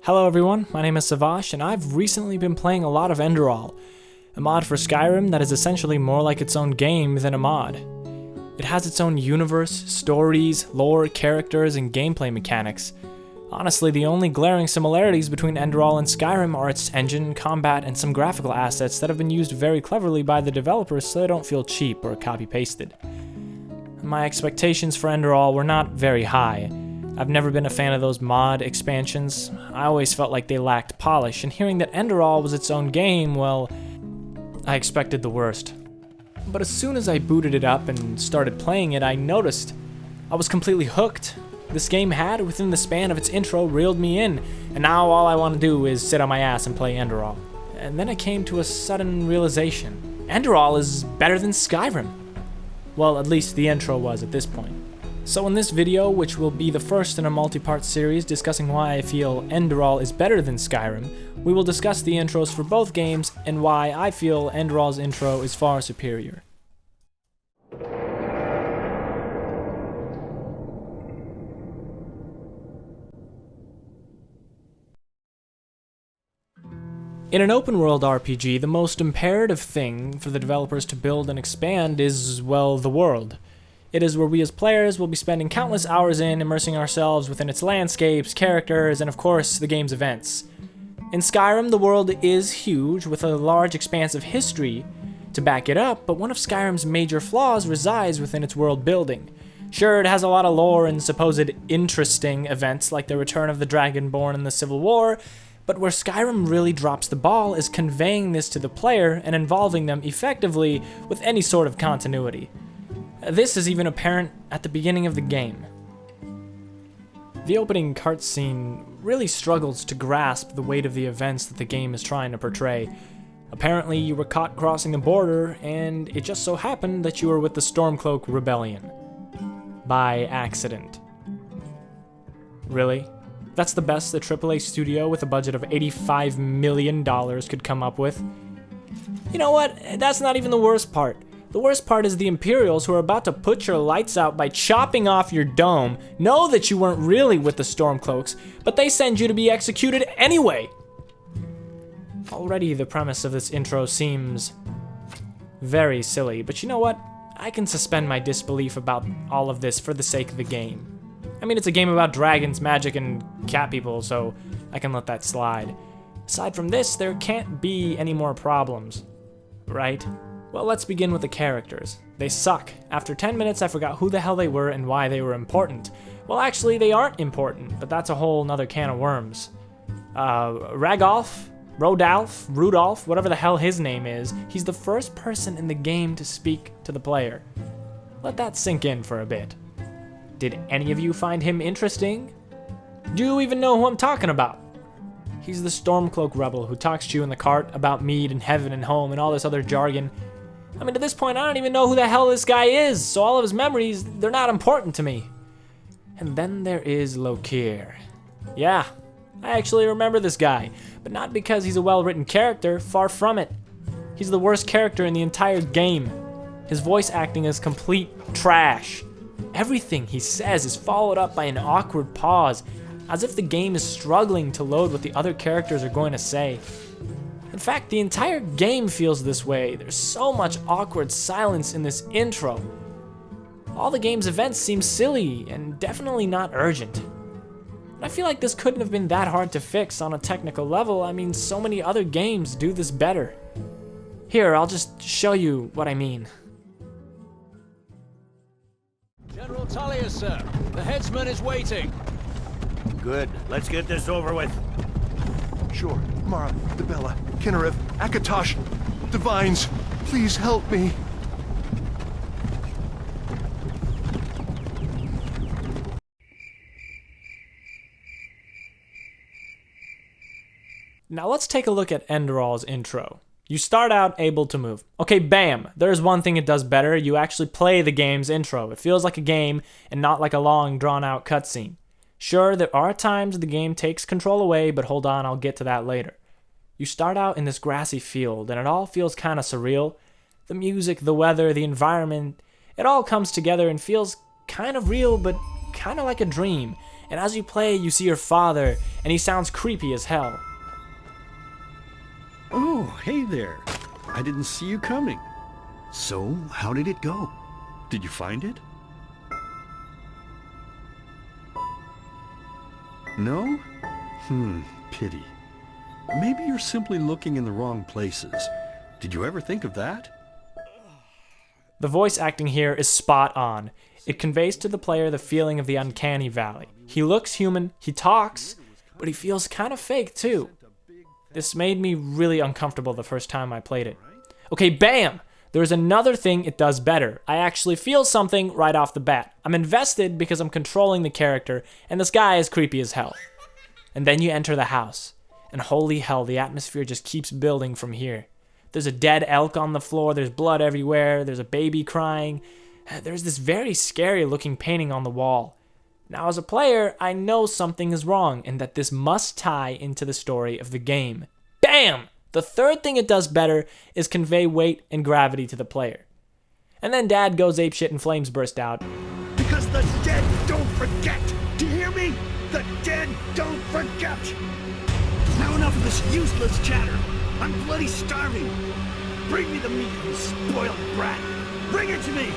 Hello everyone, my name is Savash, and I've recently been playing a lot of Enderal, a mod for Skyrim that is essentially more like its own game than a mod. It has its own universe, stories, lore, characters, and gameplay mechanics. Honestly, the only glaring similarities between Enderal and Skyrim are its engine, combat, and some graphical assets that have been used very cleverly by the developers so they don't feel cheap or copy-pasted. My expectations for Enderal were not very high. I've never been a fan of those mod expansions. I always felt like they lacked polish, and hearing that Enderal was its own game, well, I expected the worst. But as soon as I booted it up and started playing it, I noticed I was completely hooked. This game had, within the span of its intro, reeled me in, and now all I want to do is sit on my ass and play Enderal. And then I came to a sudden realization. Enderal is better than Skyrim. Well, at least the intro was at this point. So in this video, which will be the first in a multi-part series discussing why I feel Enderal is better than Skyrim, we will discuss the intros for both games and why I feel Enderal's intro is far superior. In an open-world RPG, the most imperative thing for the developers to build and expand is, well, the world. It is where we as players will be spending countless hours in, immersing ourselves within its landscapes, characters, and of course, the game's events. In Skyrim, the world is huge, with a large expanse of history to back it up, but one of Skyrim's major flaws resides within its world building. Sure, it has a lot of lore and supposed interesting events like the return of the Dragonborn and the Civil War, but where Skyrim really drops the ball is conveying this to the player and involving them effectively with any sort of continuity. This is even apparent at the beginning of the game. The opening cutscene really struggles to grasp the weight of the events that the game is trying to portray. Apparently, you were caught crossing the border, and it just so happened that you were with the Stormcloak Rebellion. By accident. Really? That's the best the AAA studio with a budget of $85 million could come up with? You know what? That's not even the worst part. The worst part is the Imperials, who are about to put your lights out by chopping off your dome, know that you weren't really with the Stormcloaks, but they send you to be executed anyway. Already the premise of this intro seems very silly, but you know what? I can suspend my disbelief about all of this for the sake of the game. I mean, it's a game about dragons, magic, and cat people, so I can let that slide. Aside from this, there can't be any more problems, right? Well, let's begin with the characters. They suck. After 10 minutes, I forgot who the hell they were and why they were important. Well, actually, they aren't important, but that's a whole nother can of worms. Rudolph, whatever the hell his name is, he's the first person in the game to speak to the player. Let that sink in for a bit. Did any of you find him interesting? Do you even know who I'm talking about? He's the Stormcloak rebel who talks to you in the cart about mead and heaven and home and all this other jargon. I mean, at this point, I don't even know who the hell this guy is, so all of his memories, they're not important to me. And then there is Lokir. Yeah, I actually remember this guy, but not because he's a well-written character, far from it. He's the worst character in the entire game. His voice acting is complete trash. Everything he says is followed up by an awkward pause, as if the game is struggling to load what the other characters are going to say. In fact, the entire game feels this way. There's so much awkward silence in this intro. All the game's events seem silly and definitely not urgent. And I feel like this couldn't have been that hard to fix on a technical level. I mean, so many other games do this better. Here, I'll just show you what I mean. General Tullius, sir. The headsman is waiting. Good. Let's get this over with. Sure. Mara, Debella, Kinnarev, Akatosh, Divines, please help me. Now let's take a look at Enderal's intro. You start out able to move. Okay, bam! There's one thing it does better. You actually play the game's intro. It feels like a game and not like a long, drawn-out cutscene. Sure, there are times the game takes control away, but hold on, I'll get to that later. You start out in this grassy field, and it all feels kind of surreal. The music, the weather, the environment, it all comes together and feels kind of real, but kind of like a dream. and as you play, you see your father, and he sounds creepy as hell. Oh, hey there. I didn't see you coming. So, how did it go? Did you find it? No? Pity. Maybe you're simply looking in the wrong places. Did you ever think of that? The voice acting here is spot on. It conveys to the player the feeling of the uncanny valley. He looks human, he talks, but he feels kind of fake too. This made me really uncomfortable the first time I played it. Okay, bam! There's another thing it does better. I actually feel something right off the bat. I'm invested because I'm controlling the character, and this guy is creepy as hell. And then you enter the house, and holy hell, the atmosphere just keeps building from here. There's a dead elk on the floor, there's blood everywhere, there's a baby crying. There's this very scary looking painting on the wall. Now as a player, I know something is wrong and that this must tie into the story of the game. Bam! The third thing it does better is convey weight and gravity to the player. And then Dad goes apeshit and flames burst out. Because the dead don't forget! Do you hear me? The dead don't forget! Now enough of this useless chatter! I'm bloody starving! Bring me the meat, you spoiled brat! Bring it to me!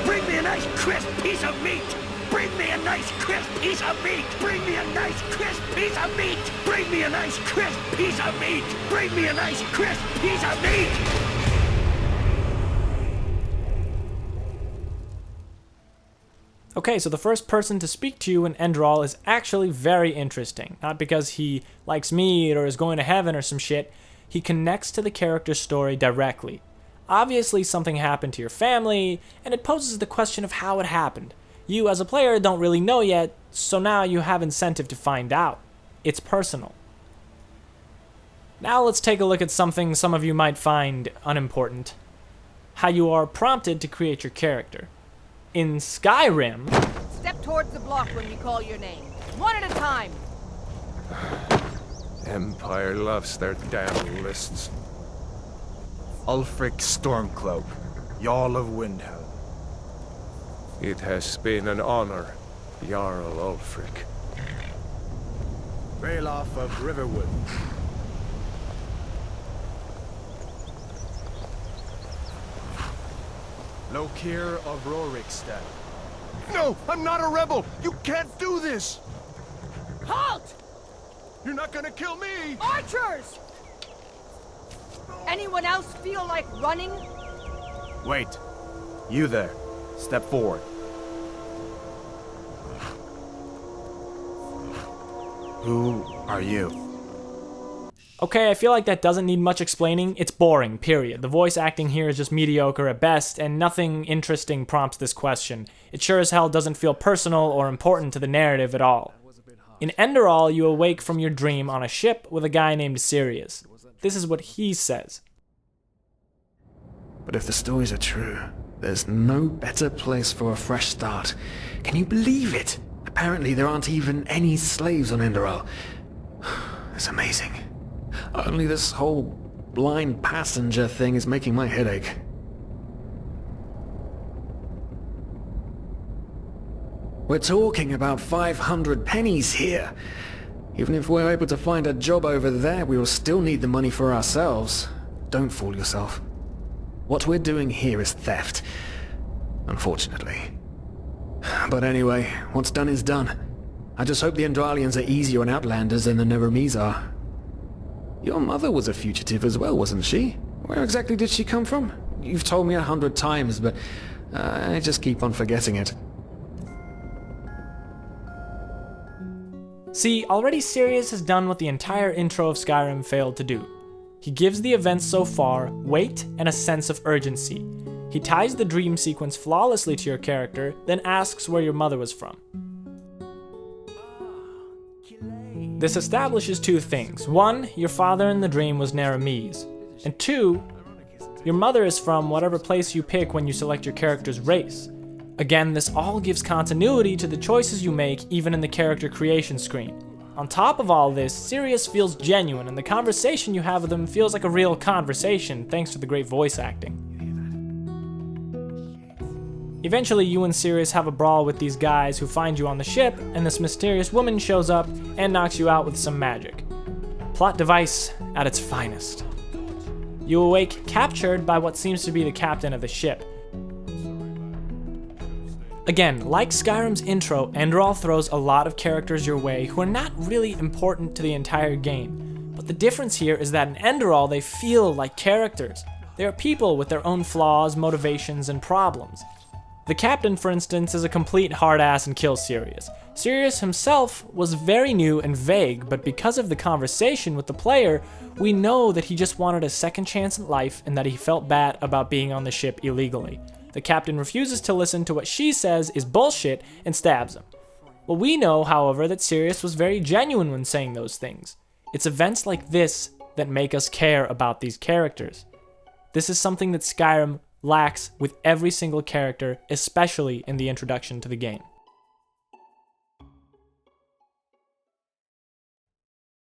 Bring me a nice crisp piece of meat! Bring me a nice crisp piece of meat! Bring me a nice crisp piece of meat! Bring me a nice crisp piece of meat! Bring me a nice crisp piece of meat! Okay, so the first person to speak to you in Enderal is actually very interesting. Not because he likes meat or is going to heaven or some shit. He connects to the character's story directly. Obviously something happened to your family, and it poses the question of how it happened. You as a player don't really know yet, so now you have incentive to find out. It's personal. Now let's take a look at something some of you might find unimportant. How you are prompted to create your character. In Skyrim... Step towards the block when we call your name. One at a time. Empire loves their damn lists. Ulfric Stormcloak, Jarl of Windhelm. It has been an honor, Jarl Ulfric. Ralof of Riverwood. Lokir of Rorikstead. No, I'm not a rebel! You can't do this! Halt! You're not gonna kill me! Archers! Anyone else feel like running? Wait. You there. Step forward. Who are you? Okay, I feel like that doesn't need much explaining. It's boring, period. The voice acting here is just mediocre at best, and nothing interesting prompts this question. It sure as hell doesn't feel personal or important to the narrative at all. In Enderal, you awake from your dream on a ship with a guy named Sirius. This is what he says. But if the stories are true, there's no better place for a fresh start. Can you believe it? Apparently there aren't even any slaves on Enderal. It's amazing. Only this whole blind passenger thing is making my head ache. We're talking about 500 pennies here. Even if we're able to find a job over there, we will still need the money for ourselves. Don't fool yourself. What we're doing here is theft. Unfortunately. But anyway, what's done is done. I just hope the Endralians are easier on Outlanders than the Neremes are. Your mother was a fugitive as well, wasn't she? Where exactly did she come from? You've told me 100 times, but I just keep on forgetting it. See, already Sirius has done what the entire intro of Skyrim failed to do. He gives the events so far weight and a sense of urgency. He ties the dream sequence flawlessly to your character, then asks where your mother was from. This establishes two things. One, your father in the dream was Neremes. And two, your mother is from whatever place you pick when you select your character's race. Again, this all gives continuity to the choices you make even in the character creation screen. On top of all this, Sirius feels genuine and the conversation you have with him feels like a real conversation thanks to the great voice acting. Eventually, you and Sirius have a brawl with these guys who find you on the ship, and this mysterious woman shows up and knocks you out with some magic. Plot device at its finest. You awake captured by what seems to be the captain of the ship. Again, like Skyrim's intro, Enderal throws a lot of characters your way who are not really important to the entire game. But the difference here is that in Enderal, they feel like characters. They are people with their own flaws, motivations, and problems. The captain, for instance, is a complete hard-ass and kills Sirius. Sirius himself was very new and vague, but because of the conversation with the player, we know that he just wanted a second chance at life and that he felt bad about being on the ship illegally. The captain refuses to listen to what she says is bullshit and stabs him. Well, we know, however, that Sirius was very genuine when saying those things. It's events like this that make us care about these characters. This is something that Skyrim lacks with every single character, especially in the introduction to the game.